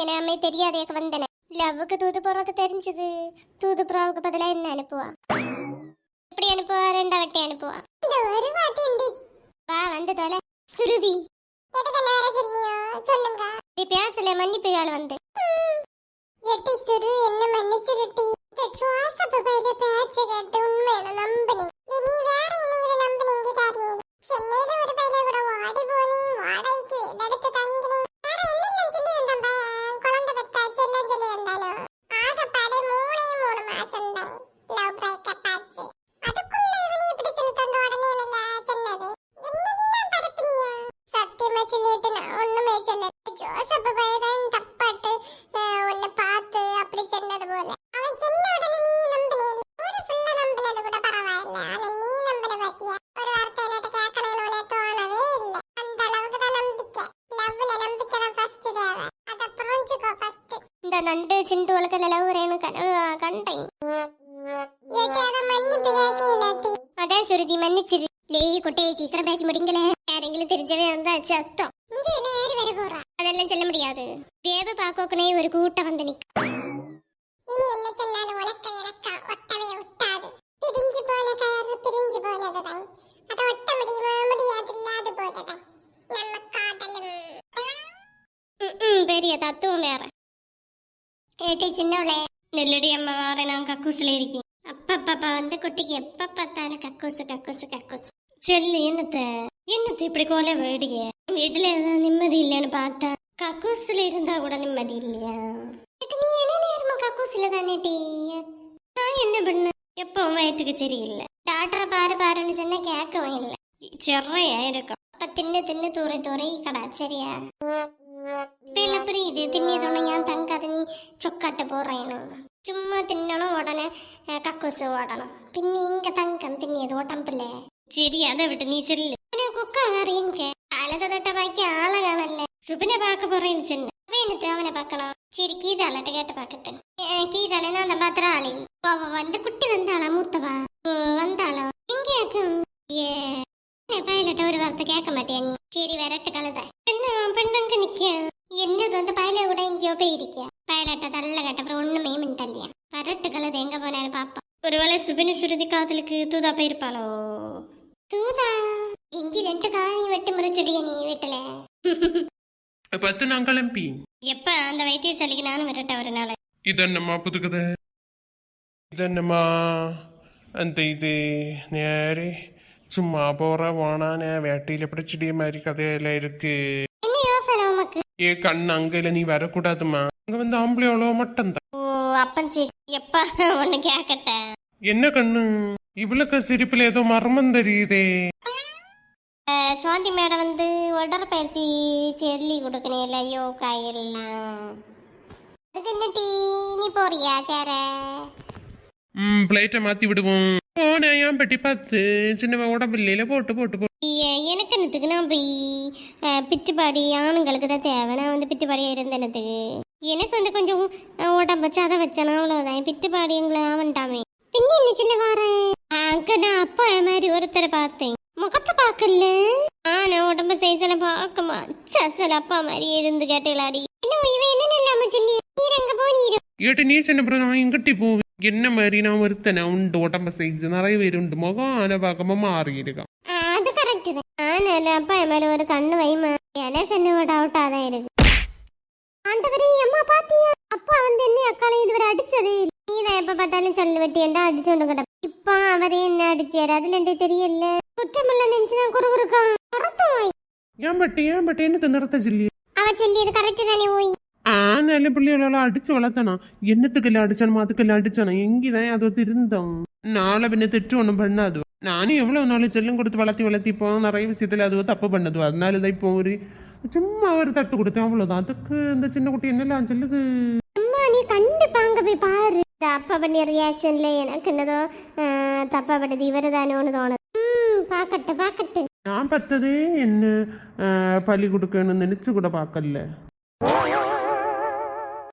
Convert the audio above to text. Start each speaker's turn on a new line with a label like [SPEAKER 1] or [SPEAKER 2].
[SPEAKER 1] அம்மை தெரியாதேக்க வந்தன லவ்வுக்கு தூது போறது தெரிஞ்சது. தூது புறாவுக்கு பதிலா என்ன அனுப்புவா? எப்படி அனுப்புவா? 2 வாட்டி அனுப்புவா. ஒரு வாட்டி வா வந்து தொலை சுருதி. எதுக்கு நேரா சொல்லியோ சொல்லுங்க. நீ பேசல மன்னிப்பு ஆள் வந்து. எட்டி சுரு என்ன மன்னிச்சிருட்டி. சுவாச பபையில பேச்சு கேட்டு உண்மையில நம்பினி. நீ வேற என்னங்கிற நம்பினீங்க தாரி. சென்னையில ஒரு பையில கூட வாடி போனி வாடகைக்கு எடுத்து தங்கினி. வேற என்னெல்லாம் சொல்லி வந்தா குழந்தை பத்தா செல்லம் சொல்லி வந்தானோ. ஆக படை 3 மாசம் தான் லவ் பிரேக்கப் ஆச்சு. அதுக்குள்ள இவனி இப்படி சொல்லி தந்த உடனே நல்லா சொன்னது. என்னெல்லாம் பரப்பினியா? சத்தியமா சொல்லிட்டு நான் ஒண்ணுமே சொல்லல. ஜோசப் பையன் தப்பாட்டு உன்னை பார்த்து அப்படி சொன்னது போல. அவன் சொன்ன உடனே நீ நம்பினே. ஒரு ஃபுல்லா நம்பினது கூட பரவாயில்ல. ஆனா நீ நம்பின பாத்தியா? ஒரு வார்த்தை என்கிட்ட கேட்கணும்னு தோணவே இல்லை. அந்த அளவுக்கு தான் நம்பிக்கை. லவ்ல நம்பிக்கை தான் ஃபர்ஸ்ட் தேவை. அதை புரிஞ்சுக்கோ ஃபர்ஸ்ட். இந்த நண்டு சிண்டு உலகல லவ் வரேன்னு கனவு கண்டேன். ஏட்டி அதை மன்னிப்பு கேட்கலாட்டி. அதான் சுருதி மன்னிச்சிரு. லேய் குட்டையை சீக்கிரம் பேசி முடிங்களே. யாரெങ്കിലും தெரிஞ்சவே வந்தா சத்தம். இங்க நேரு வர போறா. அதெல்லாம் சொல்ல முடியாது. வேவ பாக்கோக்கனே ஒரு கூட்டம் வந்து நிக்க. இனி என்ன சொன்னாலும் உனக்கு எனக்கு ஒட்டவே ஒட்டாது. பிரிஞ்சு போன கயறு பிரிஞ்சு போனதுதான். அது ஒட்ட முடியுமா? முடியாது. இல்லாத போலதான் நம்ம காதலும். பெரிய தத்துவம் வேற. ஏட்டி சின்னவளே நெல்லடி அம்மா வேற நான் கக்கூசில இருக்கேன். அப்பப்பா வந்து குட்டிக்கு எப்ப பார்த்தாலும் கக்கூசு கக்கூசு கக்கூசு. செல்லு என்னத்த இப்படி கோல வேடிய. வீட்டுல ஏதாவது நிம்மதி இல்லைன்னு பார்த்தா கக்கூசுல இருந்தா கூட நிம்மதி இல்லையா? நீ என்ன நேரமா கக்கூசுல தானேட்டி? நான் என்ன பண்ண? எப்பவும் வயிற்றுக்கு சரியில்லை. டாக்டரை பாருன்னு சொன்னா கேட்கவும் இல்லை. செறையா இருக்கும். அப்ப தின்னு தூரை கடா சரியா? புரியுது. திண்ணியதோட ஏன் தங்காத நீ சொக்காட்ட போறேன்னு. சும்மா தின்னணும் உடனே கக்கூசு ஓடணும். பின்ன இங்க தங்கம் திண்ணியது ஓட்டம்பில்ல. சரி அதை விட்டு நீ செல்லு. குக்கா வேறீங்க அழத தொட்ட பாக்கி ஆளை காணல. சுபனை பார்க்க போறேன்னு சொன்ன. வேணுத்து அவனை பார்க்கணும். சரி கீதாலட்ட கேட்டு பாக்கட்டு. கீதாலன்னா அந்த பத்திராளி வந்து குட்டி வந்தாளா? மூத்தவா வந்தாளோ? எங்க ஏ பைலட்ட ஒரு வார்த்தை கேட்க மாட்டியா நீ? சரி விரட்டு கழுத பெண்ணங்க நிக்க. என்னது வந்து பையில கூட எங்கேயோ போயிருக்கியா? பைலட்ட தள்ள கேட்டப்பறம் ஒண்ணுமே மின்ட்டல்லையா? விரட்டு கழுத எங்க போனாலும் பாப்பா. ஒருவேளை சுபினி சுருதி காதலுக்கு தூதா போயிருப்பாளோ? தூதா எங்க 2 காணி வெட்டி முறைச்சுடிய நீ வீட்டுல.
[SPEAKER 2] 10 நான் கிளம்பி
[SPEAKER 1] எப்ப அந்த வைத்தியசாலைக்கு நானும் விரட்ட ஒரு நாள்.
[SPEAKER 2] இதென்னம்மா புது கதை? இதென்னம்மா அந்த இது நேரே சும்மா போற வானான வேட்டையில பிடிச்சிடிய மாதிரி கதையெல்லாம் இருக்கு.
[SPEAKER 1] என்ன யோசனை உமக்கு?
[SPEAKER 2] ஏ கண்ணு அங்கல நீ வரக்கூடாதுமா. அங்க வந்து ஆம்பளை அவ்வளோ மட்டும் தான்.
[SPEAKER 1] ஓ அப்பன் சரி. எப்ப ஒண்ணு கேக்கட்ட?
[SPEAKER 2] என்ன கண்ணு இவ்வளவு சிரிப்புல ஏதோ மர்மம் தெரியுதே.
[SPEAKER 1] சுவாந்தி மேடம் வந்து உடற்பயிற்சி சொல்லி கொடுக்கணும். யோகா எல்லாம். அதுக்கு என்ன டீ நீ போறியா? சேர
[SPEAKER 2] பிளேட்டை மாத்தி விடுவோம். போன ஏன் பெட்டி பார்த்து சின்ன உடம்பு இல்லையில போட்டு
[SPEAKER 1] எனக்கு என்னத்துக்கு நான் போய் பிச்சுப்பாடி ஆணுங்களுக்கு தான் தேவை. நான் வந்து பிச்சுப்பாடியா இருந்தனத்துக்கு எனக்கு வந்து கொஞ்சம் உடம்பு வச்சு அதை வச்சானா அவ்வளவுதான். பிச்சுப்பாடி எங்களை ஆவன்ட்டாமே. பின்ன என்ன சொல்ல வரேன்? அங்க நான் அப்பா மாதிரி ஒருத்தரை பார்த்தேன். முகத்தை பார்க்கல. நான் உடம்பு சைஸ்ல பார்க்கமா சசல் அப்பா மாதிரி இருந்து கேட்டேலாடி. இன்னும் இவன் என்ன இல்லாம சொல்லி நீரங்க போனீரு.
[SPEAKER 2] ஏட்டு நீ சின்ன பிறகு நான் எங்கிட்டி போவேன்? என்ன மாதிரி நான் ஒருத்தனை உண்டு உடம்பு சைஸ் நிறைய பேர் உண்டு. முகம் ஆன பார்க்காம மாறிடுக்கான்.
[SPEAKER 1] அது கரெக்ட் தான். ஆனா அப்பா என் மேல ஒரு கண்ணு வைமா. எனக்கு என்ன டவுட்டா தான் இருக்கு. ஆண்டவரே அம்மா பாத்தியா? அப்பா வந்து என்ன அக்காலை இதுவரை அடிச்சதே இல்லை. நீதான் எப்ப பார்த்தாலும் சொல்லு வெட்டி என்ன அடிச்சுண்டு கிட்ட. இப்ப அவரே என்ன அடிச்சாரு அதுல என்ன தெரியல. குற்றமில்ல நினைச்சுதான் குறுகுறுக்கான்.
[SPEAKER 2] ஏன் பட்டி என்ன நிறத்த சொல்லி?
[SPEAKER 1] அவ சொல்லியது கரெக்ட் தானே? ஓய்
[SPEAKER 2] நல்ல பிள்ளைகளெல்லாம் அடிச்சு வளர்த்தானா? என்னத்துக்கெல்லாம் அடிச்சானுமா? அதுக்கெல்லாம் அடிச்சானா? எங்கேதான் அது இருந்தோம். நாளை பின்ன திட்டு ஒண்ணும் பண்ணாது. நானும் எவ்வளவு நாள் செல்லம் கொடுத்து வளர்த்தி இப்போ நிறைய விஷயத்துல அதுவோ தப்பு பண்ணது. அதனாலதான் இப்போ ஒரு சும்மா ஒரு தட்டு கொடுத்தேன் அவ்வளவுதான். அதுக்கு இந்த சின்ன குட்டி என்னெல்லாம் சொல்லுது?
[SPEAKER 1] அம்மா நீ கண்டிப்பா அங்க போய் பாரு. அப்பா பண்ணி ரியாக்ஷன்ல எனக்கு என்னதோ தப்பா பட்டது இவரு தானோன்னு தோணுது. பாக்கட்டு
[SPEAKER 2] நான் பார்த்ததே என்ன பலி கொடுக்கணும்னு நினைச்சு கூட பார்க்கல.